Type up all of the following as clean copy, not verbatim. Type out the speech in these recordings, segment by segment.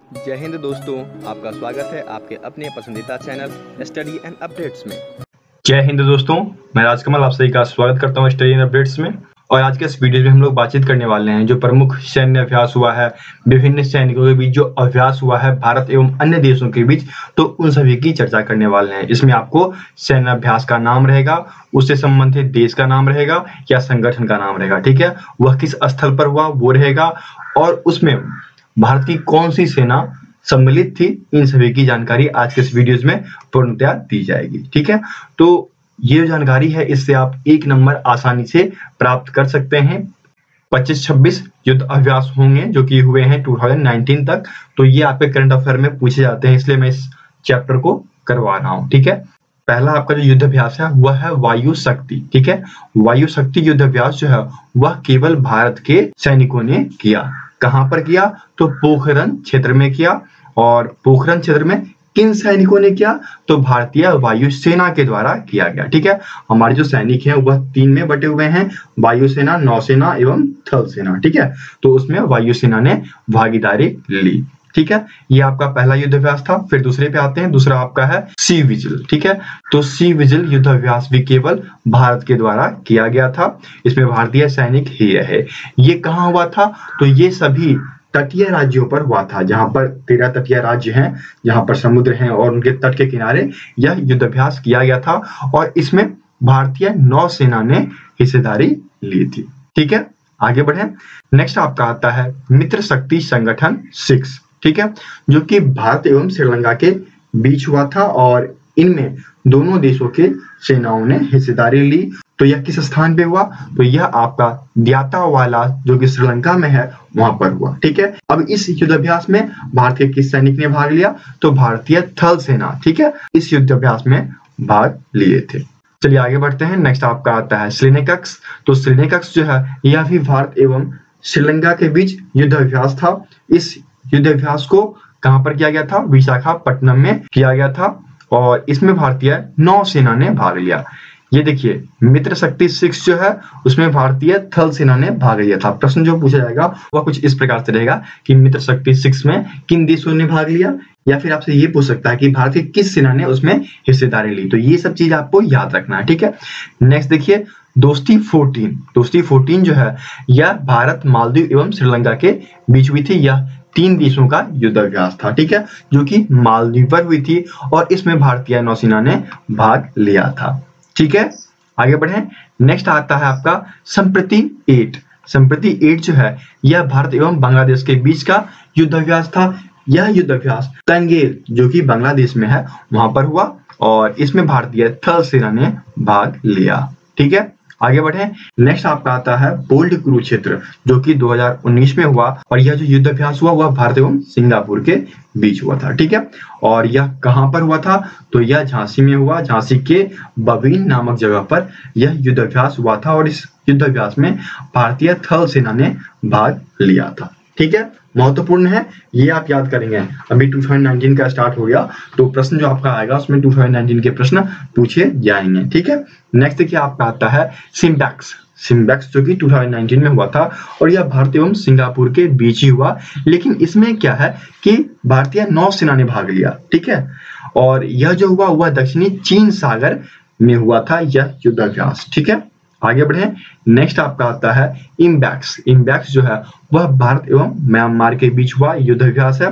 जय हिंद दोस्तों, आपका स्वागत है आपके अपने पसंदीदा चैनल स्टडी एंड अपडेट्स में। जय हिंद दोस्तों, मैं राजकमल आप सभी का स्वागत करता हूं स्टडी एंड अपडेट्स में। और आज के इस वीडियो में हम लोग बातचीत करने वाले हैं जो प्रमुख सैन्य अभ्यास हुआ है, विभिन्न सैनिकों के बीच जो अभ्यास हुआ है भारत एवं अन्य देशों के बीच, तो उन सभी की चर्चा करने वाले हैं। इसमें आपको सैन्य अभ्यास का नाम रहेगा, उससे संबंधित देश का नाम रहेगा या संगठन का नाम रहेगा, ठीक है। वह किस स्थल पर हुआ वो रहेगा और उसमें भारत की कौन सी सेना सम्मिलित थी, इन सभी की जानकारी आज के इस वीडियोस में पूर्णतया दी जाएगी, ठीक है। तो ये जानकारी है, इससे आप 1 नंबर आसानी से प्राप्त कर सकते हैं। 25-26 युद्ध अभ्यास होंगे जो कि हुए हैं 2019 तक, तो ये आपके करंट अफेयर में पूछे जाते हैं, इसलिए मैं इस चैप्टर को करवा रहा हूँ, ठीक है। पहला आपका जो युद्ध अभ्यास है वह है वायु शक्ति, ठीक है। वायु शक्ति युद्ध अभ्यास जो है वह केवल भारत के सैनिकों ने किया। कहां पर किया? तो पोखरण क्षेत्र में किया। और पोखरण क्षेत्र में किन सैनिकों ने किया? तो भारतीय वायुसेना के द्वारा किया गया, ठीक है। हमारे जो सैनिक हैं वह 3 में बटे हुए हैं, वायुसेना, नौसेना एवं थल सेना, ठीक है। तो उसमें वायुसेना ने भागीदारी ली, ठीक है। ये आपका पहला युद्ध अभ्यास था। फिर दूसरे पे आते हैं, दूसरा आपका है सी विजिल, ठीक है। तो सी विजिल युद्ध अभ्यास भी केवल भारत के द्वारा किया गया था, इसमें भारतीय सैनिक ही रहे। ये कहाँ हुआ था? तो ये सभी तटीय राज्यों पर हुआ था, जहां पर 13 तटीय राज्य हैं, जहां पर समुद्र हैं और उनके तट के किनारे यह युद्ध अभ्यास किया गया था और इसमें भारतीय नौसेना ने हिस्सेदारी ली थी, ठीक है। आगे बढ़े। नेक्स्ट आपका आता है मित्र शक्ति संगठन 6, ठीक है, जो कि भारत एवं श्रीलंका के बीच हुआ था और इनमें दोनों देशों के सेनाओं ने हिस्सेदारी ली। तो यह किस स्थान पे हुआ? तो यह आपका द्यातावाला जो कि श्रीलंका में है वहां पर हुआ, ठीक है। अब इस युद्धाभ्यास में भारत के किस सैनिक ने भाग लिया? तो भारतीय थल सेना, ठीक है, इस युद्धाभ्यास में भाग लिए थे। चलिए आगे बढ़ते हैं। नेक्स्ट आपका आता है श्रीनेकक्स। तो श्रीनेकक्स जो है यह भी भारत एवं श्रीलंका के बीच युद्धाभ्यास था। इस युद्धाभ्यास को कहां पर किया गया था? विशाखापट्टनम में किया गया था और इसमें भारतीय नौसेना ने भाग लिया। ये देखिए मित्र शक्ति 6 जो है उसमें भारतीय थल सेना ने भाग लिया था। प्रश्न जो पूछा जाएगा वह कुछ इस प्रकार से रहेगा कि मित्र शक्ति 6 में किन देशों ने भाग लिया, या फिर आपसे ये पूछ सकता है कि भारत की किस सेना ने उसमें हिस्सेदारी ली। तो ये सब चीज आपको याद रखना है, ठीक है। नेक्स्ट देखिए दोस्ती 14। दोस्ती 14 जो है यह भारत, मालदीव एवं श्रीलंका के बीच हुई थी। यह 3 देशों का युद्धाभ्यास था, ठीक है, जो कि मालदीव पर हुई थी और इसमें भारतीय नौसेना ने भाग लिया था, ठीक है। आगे बढ़े। नेक्स्ट आता है आपका संप्रति 8। संप्रति 8 जो है यह भारत एवं बांग्लादेश के बीच का युद्धाभ्यास था। यह युद्धाभ्यास तंगेल जो कि बांग्लादेश में है वहां पर हुआ और इसमें भारतीय थल सेना ने भाग लिया, ठीक है। आगे बढ़े। नेक्स्ट आपका आता है बोल्ड कुरुक्षेत्र जो कि 2019 में हुआ और यह जो युद्धाभ्यास हुआ वह भारत एवं सिंगापुर के बीच हुआ था, ठीक है। और यह कहां पर हुआ था? तो यह झांसी में हुआ। झांसी के बबीन नामक जगह पर यह युद्धाभ्यास हुआ था और इस युद्धाभ्यास में भारतीय थल सेना ने भाग लिया था, ठीक है। महत्वपूर्ण है, ये आप याद करेंगे। अभी 2019 का स्टार्ट हो गया तो प्रश्न जो आपका आएगा उसमें 2019 के प्रश्न पूछे जाएंगे, ठीक है। नेक्स्ट देखिए आपका आता है सिम्बैक्स। सिम्बैक्स जो कि 2019 में हुआ था और यह भारत एवं सिंगापुर के बीच ही हुआ, लेकिन इसमें क्या है कि भारतीय नौसेना ने भाग लिया, ठीक है। और यह जो हुआ वह दक्षिणी चीन सागर में हुआ था यह युद्धाभ्यास, ठीक है। आगे बढ़े। नेक्स्ट आपका आता है इम्बैक्स। इम्बैक्स जो है वह भारत एवं म्यांमार के बीच हुआ युद्धाभ्यास है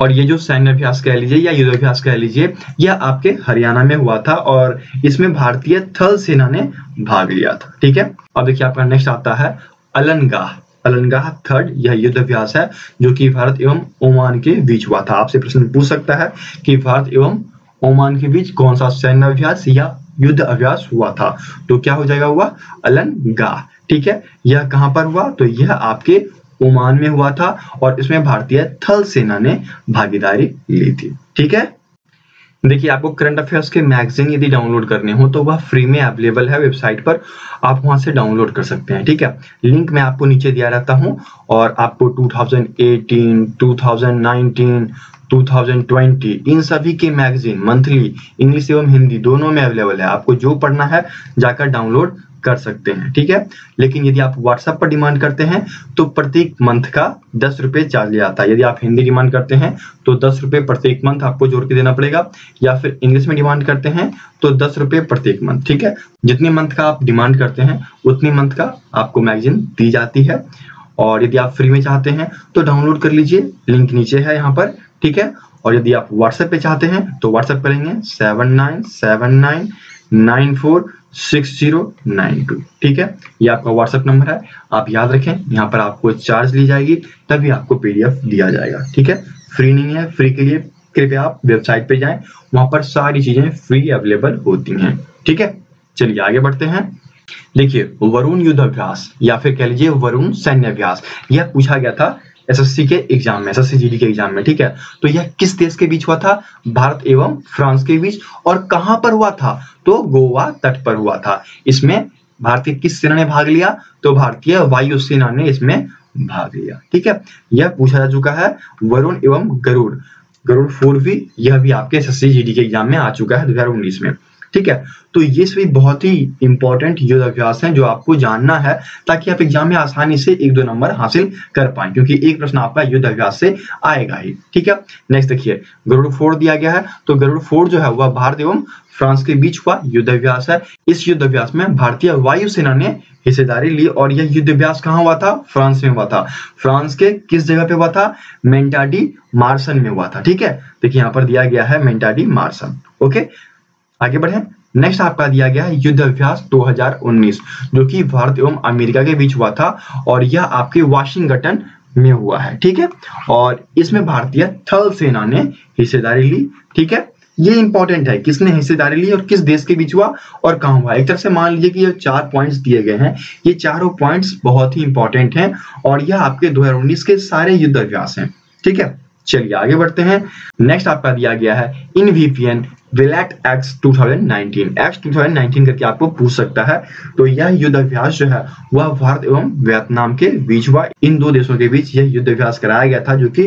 और ये जो सैन्य अभ्यास कह लीजिए या युद्धाभ्यास कह लीजिए यह आपके हरियाणा में हुआ था और इसमें भारतीय थल सेना ने भाग लिया था, ठीक है। अब देखिए आपका नेक्स्ट आता है अलनगाह। अलनगाह 3rd यह युद्धाभ्यास है जो कि भारत एवं ओमान के बीच हुआ था। आपसे प्रश्न पूछ सकता है कि भारत एवं ओमान के बीच कौन सा सैन्य अभ्यास या युद्ध अभ्यास हुआ था? तो क्या हो जाएगा? हुआ अलनगाह, ठीक है। यह कहां पर हुआ? तो यह आपके ओमान में हुआ था और इसमें भारतीय थल सेना ने भागीदारी ली थी, ठीक है। देखिए आपको करंट अफेयर्स के मैगजीन यदि डाउनलोड करने हो तो वह फ्री में अवेलेबल है वेबसाइट पर, आप वहां से डाउनलोड कर सकते हैं, ठीक है। लिंक मैं आपको नीचे दिया रहता हूं और आपको 2018, 2019, 2020 इन सभी के मैगजीन मंथली इंग्लिश एवं हिंदी दोनों में अवेलेबल है। आपको जो पढ़ना है जाकर डाउनलोड कर सकते हैं, ठीक है। लेकिन यदि आप व्हाट्सएप पर डिमांड करते हैं तो प्रत्येक मंथ का 10 रुपये चार्ज लिया जाता है। यदि आप हिंदी डिमांड करते हैं तो 10 रुपये प्रत्येक मंथ आपको जोड़ के देना पड़ेगा, या फिर इंग्लिश में डिमांड करते हैं तो 10 रुपये प्रत्येक मंथ, ठीक है। जितने मंथ का आप डिमांड करते हैं उतनी मंथ का आपको मैगजीन दी जाती है। और यदि आप फ्री में चाहते हैं तो डाउनलोड कर लीजिए, लिंक नीचे है यहाँ पर, ठीक है। और यदि आप व्हाट्सएप पे चाहते हैं तो व्हाट्सएप करेंगे 7979946092, ठीक है। ये आपका व्हाट्सएप नंबर है, आप याद रखें। यहाँ पर आपको चार्ज ली जाएगी, तभी आपको PDF दिया जाएगा, ठीक है। फ्री नहीं है, फ्री के लिए कृपया आप वेबसाइट पे जाएं, वहां पर सारी चीजें फ्री अवेलेबल होती हैं, ठीक है। चलिए आगे बढ़ते हैं। देखिए, वरुण युद्ध अभ्यास या फिर कह लीजिए वरुण सैन्य अभ्यास, यह पूछा गया था SSC के एग्जाम में, SSC GD के एग्जाम में, ठीक है। तो यह किस देश के बीच हुआ था? भारत एवं फ्रांस के बीच। और कहां पर हुआ था? तो गोवा तट पर हुआ था। इसमें भारतीय किस सेना ने भाग लिया? तो भारतीय वायुसेना ने इसमें भाग लिया, ठीक है। यह पूछा जा चुका है। वरुण एवं गरुड़, गरुड़ 4V, यह भी आपके SSC GD के एग्जाम में आ चुका है 2019 में, ठीक है। तो ये सभी बहुत ही इंपॉर्टेंट युद्ध अभ्यास हैं जो आपको जानना है, ताकि आप एग्जाम में आसानी से 1-2 नंबर हासिल कर पाएं, क्योंकि एक प्रश्न आपका युद्ध अभ्यास से आएगा ही, ठीक है। नेक्स्ट देखिए, गरुड़ 4 दिया गया है। तो गरुड़ 4 जो है वह भारत एवं फ्रांस के बीच हुआ युद्ध अभ्यास है। इस युद्ध अभ्यास में भारतीय वायुसेना ने हिस्सेदारी ली, और यह युद्ध अभ्यास कहाँ हुआ था? फ्रांस में हुआ था। फ्रांस के किस जगह पे हुआ था? मेंटाडी मार्सन में हुआ था, ठीक है। देखिए यहाँ पर दिया गया है मेंटाडी मार्सन, ओके। आगे बढ़े। नेक्स्ट आपका दिया गया है युद्ध अभ्यास 2019, जो कि भारत एवं अमेरिका के बीच हुआ था, और यह आपके वाशिंगटन में हुआ है, ठीक है। और इसमें भारतीय थल सेना ने हिस्सेदारी ली, ठीक है। ये इंपॉर्टेंट है, किसने हिस्सेदारी ली और किस देश के बीच हुआ और कहां हुआ। एक तरफ से मान लीजिए कि ये 4 पॉइंट्स दिए गए हैं, ये चारों पॉइंट्स बहुत ही इंपॉर्टेंट हैं, और यह आपके 2019 के सारे युद्ध अभ्यास हैं, ठीक है। चलिए आगे बढ़ते हैं। नेक्स्ट आपका दिया गया है INVIPIAN विलेट एक्स 2019, एक्स 2019 करके आपको पूछ सकता है। तो यह युद्ध अभ्यास जो है वह भारत एवं वियतनाम के बीच हुआ। इन दो देशों के बीच यह युद्ध अभ्यास कराया गया था, जो कि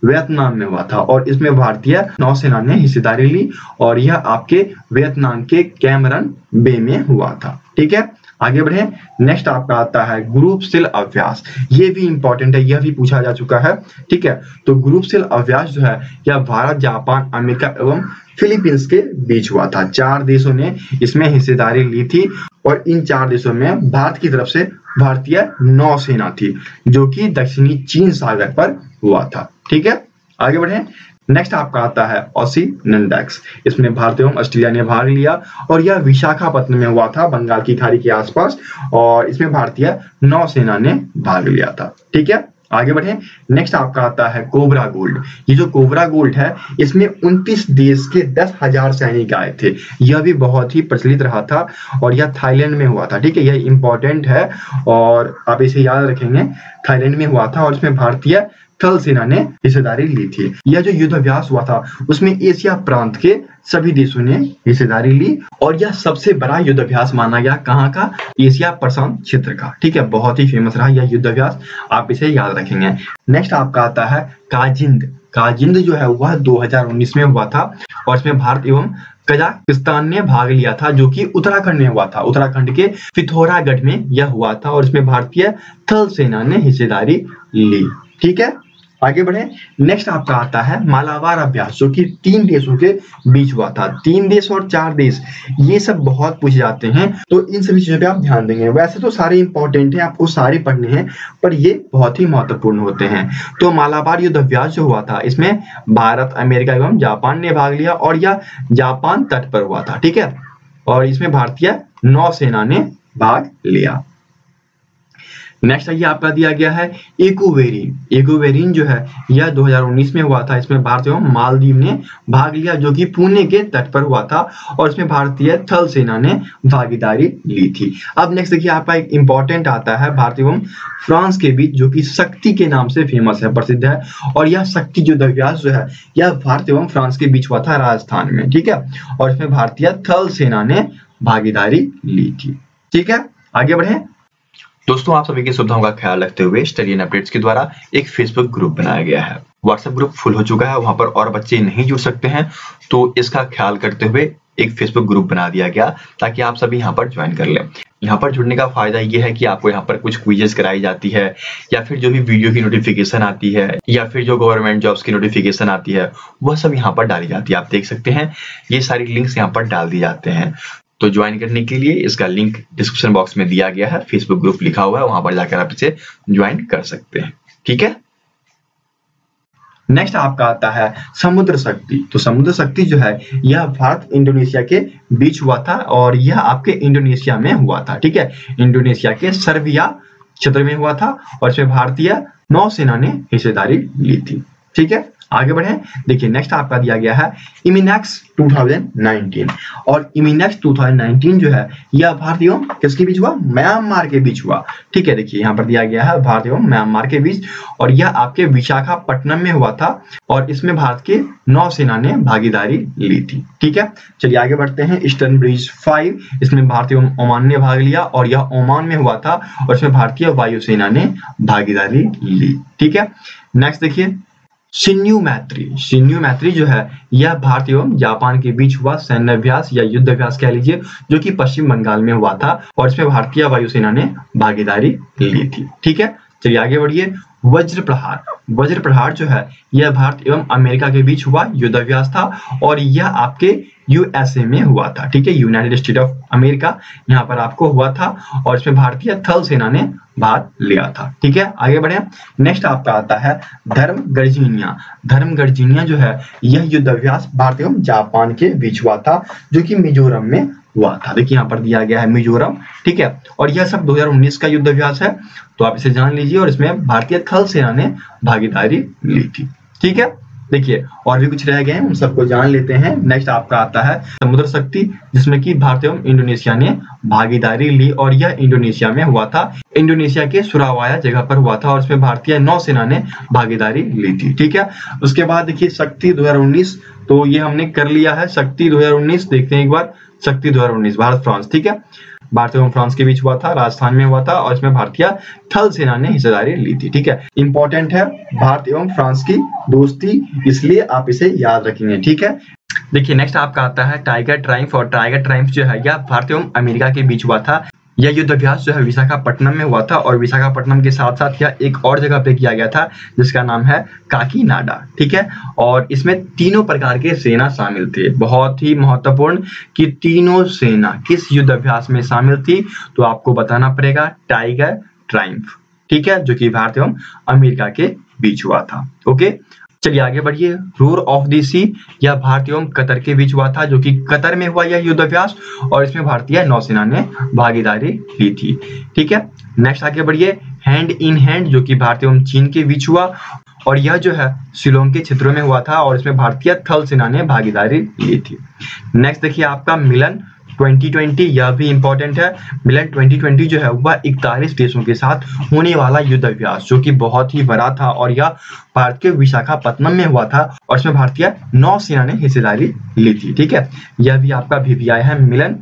वियतनाम में हुआ था, और इसमें भारतीय नौसेना ने हिस्सेदारी ली, और यह आपके वियतनाम के कैमरन बे में हुआ था, ठीक है। आगे बढ़े। नेक्स्ट आपका आता है ग्रुप सेल अभ्यास। ये भी इंपॉर्टेंट है, यह भी पूछा जा चुका है, ठीक है। तो ग्रुप सेल अभ्यास जो है यह भारत, जापान, अमेरिका एवं फिलीपींस के बीच हुआ था। 4 देशों ने इसमें हिस्सेदारी ली थी, और इन 4 देशों में भारत की तरफ से भारतीय नौसेना थी, जो कि दक्षिणी चीन सागर पर हुआ था, ठीक है। आगे बढ़े। नेक्स्ट आपका आता है ओसिनंडेक्स। इसमें भारत एवं ऑस्ट्रेलिया ने भाग लिया, और यह विशाखापत्तनम में हुआ था, बंगाल की खाड़ी के आसपास, और इसमें भारतीय नौसेना ने भाग लिया था, ठीक है। आगे बढ़े। नेक्स्ट आपका आता है कोबरा गोल्ड। ये जो कोबरा गोल्ड है, इसमें 29 देश के 10,000 सैनिक आए थे। यह भी बहुत ही प्रचलित रहा था, और यह थाईलैंड में हुआ था, ठीक है। यह इंपॉर्टेंट है और आप इसे याद रखेंगे। थाईलैंड में हुआ था, और इसमें भारतीय थल सेना ने हिस्सेदारी ली थी। यह जो युद्ध अभ्यास हुआ था उसमें एशिया प्रांत के सभी देशों ने हिस्सेदारी ली, और यह सबसे बड़ा युद्ध अभ्यास माना गया। कहाँ का? एशिया प्रशांत क्षेत्र का, ठीक है। बहुत ही फेमस रहा यह युद्ध अभ्यास, आप इसे याद रखेंगे। नेक्स्ट आपका आता है काजिंद। काजिंद जो है वह 2019 में हुआ था, और इसमें भारत एवं कजाकिस्तान ने भाग लिया था, जो कि उत्तराखंड में हुआ था। उत्तराखंड के पिथौरागढ़ में यह हुआ था, और इसमें भारतीय थल सेना ने हिस्सेदारी ली, ठीक है। आगे बढ़े। नेक्स्ट आपका आता है मालाबार अभ्यास, जो कि 3 देशों के बीच हुआ था। 3 देश और 4 देश, ये सब बहुत पूछे जाते हैं, तो इन सभी चीजों पे आप ध्यान देंगे। वैसे तो सारे इंपॉर्टेंट हैं, आपको सारे पढ़ने हैं, पर ये बहुत ही महत्वपूर्ण होते हैं। तो मालाबार युद्ध अभ्यास जो हुआ था, इसमें भारत, अमेरिका एवं जापान ने भाग लिया, और यह जापान तट पर हुआ था, ठीक है। और इसमें भारतीय नौसेना ने भाग लिया। नेक्स्ट ये आपका दिया गया है इकोवेरिन। इकोवेरिन जो है यह 2019 में हुआ था। इसमें भारत एवं मालदीव ने भाग लिया, जो कि पुणे के तट पर हुआ था, और इसमें भारतीय थल सेना ने भागीदारी ली थी। अब नेक्स्ट देखिए आपका एक इंपॉर्टेंट आता है भारत एवं फ्रांस के बीच, जो कि शक्ति के नाम से फेमस है, प्रसिद्ध है। और यह शक्ति युद्ध अभ्यास जो है यह भारत एवं फ्रांस के बीच हुआ था राजस्थान में, ठीक है। और इसमें भारतीय थल सेना ने भागीदारी ली थी, ठीक है। आगे बढ़े। दोस्तों, आप सभी की सुविधाओं का ख्याल रखते हुए स्टडी एंड अपडेट्स के द्वारा एक फेसबुक ग्रुप बनाया गया है। व्हाट्सएप ग्रुप फुल हो चुका है, वहां पर और बच्चे नहीं जुड़ सकते हैं, तो इसका ख्याल करते हुए एक फेसबुक ग्रुप बना दिया गया, ताकि आप सभी यहां पर ज्वाइन कर लें। यहाँ पर जुड़ने का फायदा ये है कि आपको यहाँ पर कुछ क्विजेस कराई जाती है, या फिर जो भी वीडियो की नोटिफिकेशन आती है, या फिर जो गवर्नमेंट जॉब्स की नोटिफिकेशन आती है, वह सब यहाँ पर डाली जाती है। आप देख सकते हैं ये सारी लिंक्स यहाँ पर डाल दी जाते हैं। तो ज्वाइन करने के लिए इसका लिंक डिस्क्रिप्शन बॉक्स में दिया गया है, फेसबुक ग्रुप लिखा हुआ है, वहां पर जाकर आप इसे ज्वाइन कर सकते हैं। ठीक है। नेक्स्ट आपका आता है समुद्र शक्ति। तो समुद्र शक्ति जो है यह भारत इंडोनेशिया के बीच हुआ था और यह आपके इंडोनेशिया में हुआ था। ठीक है, इंडोनेशिया के सर्बिया क्षेत्र में हुआ था और इसमें भारतीय नौसेना ने हिस्सेदारी ली थी। ठीक है, आगे बढ़े। देखिए नेक्स्ट आपका दिया गया है इमिनेक्स 2019 और इमिनेक्स 2019 जो है यह भारत एवं किसके बीच हुआ? म्यांमार के बीच हुआ। ठीक है, देखिए यहाँ पर दिया गया है भारत एवं म्यांमार के बीच और यह आपके विशाखापट्टनम में हुआ था और इसमें भारत के नौसेना ने भागीदारी ली थी। ठीक है, चलिए आगे बढ़ते हैं। ईस्टर्न ब्रिज 5, इसमें भारत एवं ओमान ने भाग लिया और यह ओमान में हुआ था और इसमें भारतीय वायुसेना ने भागीदारी ली। ठीक है, नेक्स्ट देखिए शिन्यू मैत्री जो है यह भारत एवं जापान के बीच हुआ सैन्य अभ्यास या युद्ध अभ्यास कह लीजिए, जो कि पश्चिम बंगाल में हुआ था और इसमें भारतीय वायुसेना ने भागीदारी ली थी। ठीक है, चलिए आगे बढ़िए। वज्र प्रहार जो है यह भारत एवं अमेरिका के बीच हुआ युद्ध अभ्यास था और यह आपके यूएसए में हुआ था। ठीक है, यूनाइटेड स्टेट ऑफ अमेरिका यहाँ पर आपको हुआ था और इसमें भारतीय थल सेना ने भाग लिया था। ठीक है, आगे बढ़े। नेक्स्ट आपका आता है धर्म गर्जिनिया जो है यह युद्ध अभ्यास भारत एवं जापान के बीच हुआ था, जो कि मिजोरम में हुआ था। देखिए यहाँ पर दिया गया है मिजोरम। ठीक है, और यह सब 2019 का युद्ध अभ्यास है, तो आप इसे जान लीजिए और इसमें भारतीय थल सेना ने भागीदारी ली थी। ठीक है, देखिए और भी कुछ रह गए हैं, उन सबको जान लेते हैं। नेक्स्ट आपका आता है समुद्र शक्ति, जिसमें कि भारत एवं इंडोनेशिया ने भागीदारी ली और यह इंडोनेशिया में हुआ था। इंडोनेशिया के सुरावाया जगह पर हुआ था और इसमें भारतीय नौसेना ने भागीदारी ली थी। ठीक है, उसके बाद देखिए शक्ति 2019, तो ये हमने कर लिया है। शक्ति 2019 देखते हैं एक बार। शक्ति 2019 भारत फ्रांस। ठीक है, भारत एवं फ्रांस के बीच हुआ था, राजस्थान में हुआ था और इसमें भारतीय थल सेना ने हिस्सेदारी ली थी। ठीक है, इंपॉर्टेंट है भारत एवं फ्रांस की दोस्ती, इसलिए आप इसे याद रखेंगे। ठीक है, देखिए नेक्स्ट आपका आता है टाइगर ट्रायम्फ और टाइगर ट्रायम्फ जो है यह भारत एवं अमेरिका के बीच हुआ था। यह युद्ध अभ्यास जो है विशाखापट्टनम में हुआ था और विशाखापट्टनम के साथ साथ यह एक और जगह पे किया गया था जिसका नाम है काकीनाडा। ठीक है, और इसमें तीनों प्रकार के सेना शामिल थे। बहुत ही महत्वपूर्ण कि तीनों सेना किस युद्ध अभ्यास में शामिल थी, तो आपको बताना पड़ेगा टाइगर ट्रायम्फ। ठीक है, जो कि भारत एवं अमेरिका के बीच हुआ था। ओके, चलिए आगे बढ़िए। रोर ऑफ द सी यह भारत एवं कतर के बीच हुआ था, जो कि कतर में हुआ यह युद्ध अभ्यास और इसमें भारतीय नौसेना ने भागीदारी ली थी। ठीक है, नेक्स्ट आगे बढ़िए। हैंड इन हैंड जो कि भारत एवं चीन के बीच हुआ और यह जो है शिलोंग के क्षेत्रों में हुआ था और इसमें भारतीय थल सेना ने भागीदारी ली थी। नेक्स्ट देखिए आपका मिलन 2020, यह भी इंपॉर्टेंट है। मिलन 2020 जो है वह 41 देशों के साथ होने वाला युद्ध अभ्यास, जो कि बहुत ही बड़ा था और यह भारत के विशाखापट्टनम में हुआ था और इसमें भारतीय नौसेना ने हिस्सेदारी ली थी। ठीक है, यह भी आपका VVI है मिलन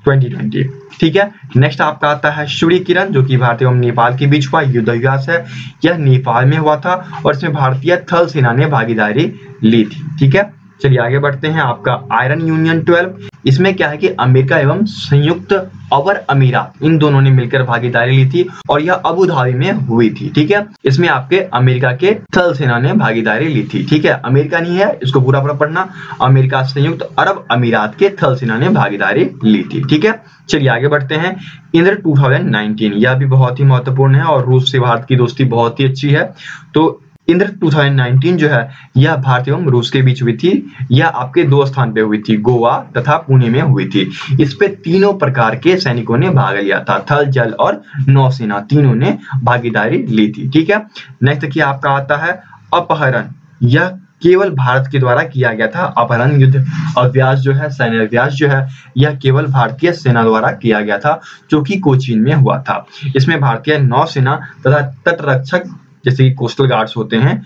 2020। ठीक है, नेक्स्ट आपका आता है सूर्य किरण, जो कि भारत एवं नेपाल के बीच हुआ युद्ध अभ्यास है। यह नेपाल में हुआ था और इसमें भारतीय थल सेना ने भागीदारी ली थी। ठीक है, चलिए आगे बढ़ते हैं। आपका आयरन यूनियन 12, इसमें क्या है कि अमेरिका एवं संयुक्त अरब अमीरात इन दोनों ने मिलकर भागीदारी ली थी और यह अबू धाबी में हुई थी। ठीक है, इसमें आपके अमेरिका के थल सेना ने भागीदारी ली थी। ठीक है, अमेरिका नहीं है, इसको पूरा पढ़ना। अमेरिका संयुक्त अरब अमीरात के थल सेना ने भागीदारी ली थी। ठीक है, चलिए आगे बढ़ते हैं। इंद्र 2019, यह भी बहुत ही महत्वपूर्ण है और रूस से भारत की दोस्ती बहुत ही अच्छी है। तो इंद्र 2019 जो है यह भारत एवं रूस के बीच हुई थी। यह आपके 2 स्थान पे हुई थी, गोवा तथा पुणे में हुई थी। इस पे तीनों प्रकार के सैनिकों ने भाग लिया था, थल जल और नौसेना तीनों ने भागीदारी ली थी। ठीक है, नेक्स्ट देखिए आपका आता है अपहरण। यह केवल भारत के द्वारा किया गया था। अपहरण युद्ध अभ्यास जो है, सैन्य अभ्यास जो है, यह केवल भारतीय सेना द्वारा किया गया था, जो कि कोचीन में हुआ था। इसमें भारतीय नौसेना तथा तटरक्षक जैसे कि कोस्टल गार्ड्स होते हैं,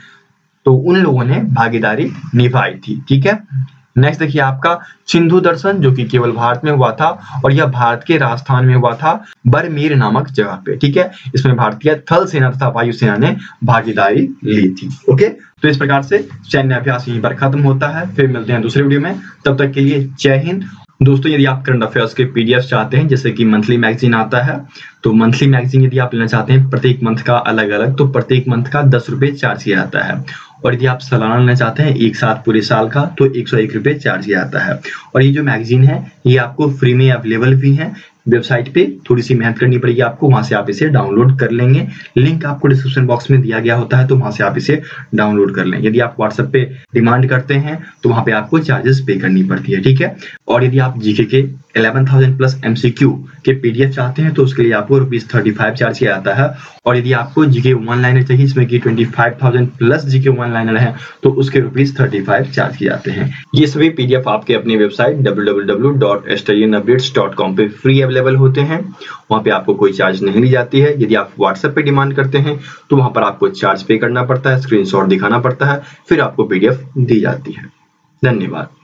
तो उन लोगों ने भागीदारी निभाई थी। ठीक है, नेक्स्ट देखिए आपका सिंधु दर्शन, जो कि केवल भारत में हुआ था और यह भारत के राजस्थान में हुआ था, बरमीर नामक जगह पे। ठीक है, इसमें भारतीय थल सेना तथा वायुसेना ने भागीदारी ली थी। ओके, तो इस प्रकार से सैन्य अभ्यास यहीं पर खत्म होता है। फिर मिलते हैं दूसरे वीडियो में, तब तक के लिए जय हिंद। दोस्तों, यदि आप करंट अफेयर्स के पीडीएफ चाहते हैं, जैसे कि मंथली मैगजीन आता है, तो मंथली मैगजीन यदि आप लेना चाहते हैं प्रत्येक मंथ का अलग अलग, तो प्रत्येक मंथ का 10 रुपए चार्ज किया जाता है। और यदि आप सालाना लेना चाहते हैं एक साथ पूरे साल का, तो 101 रुपए चार्ज किया जाता है। और ये जो मैगजीन है ये आपको फ्री में अवेलेबल भी है वेबसाइट पे, थोड़ी सी मेहनत करनी पड़ेगी आपको, वहां से आप इसे डाउनलोड कर लेंगे। लिंक आपको डिस्क्रिप्शन बॉक्स में दिया गया होता है, तो वहां से आप इसे डाउनलोड कर लें। यदि आप व्हाट्सएप पे डिमांड करते हैं तो वहां पे आपको चार्जेस पे करनी पड़ती है। ठीक है, और यदि आप जीके के 11,000 प्लस MCQ के पीडीएफ चाहते हैं तो उसके लिए आपको ₹35 चार्ज किया जाता है। और यदि आपको जीके 1 लाइनर चाहिए, इसमें कि 25,000 प्लस जीके 1 लाइनर है, तो उसके ₹35 चार्ज किए जाते हैं। ये सभी पीडीएफ आपके अपनी वेबसाइट www.stadianupdates.com पे फ्री अवेलेबल होते हैं। वहां पे आपको कोई चार्ज नहीं ली जाती है। यदि आप व्हाट्सएप पे डिमांड करते हैं तो वहां पर आपको चार्ज पे करना पड़ता है, स्क्रीनशॉट दिखाना पड़ता है, फिर आपको पीडीएफ दी जाती है। धन्यवाद।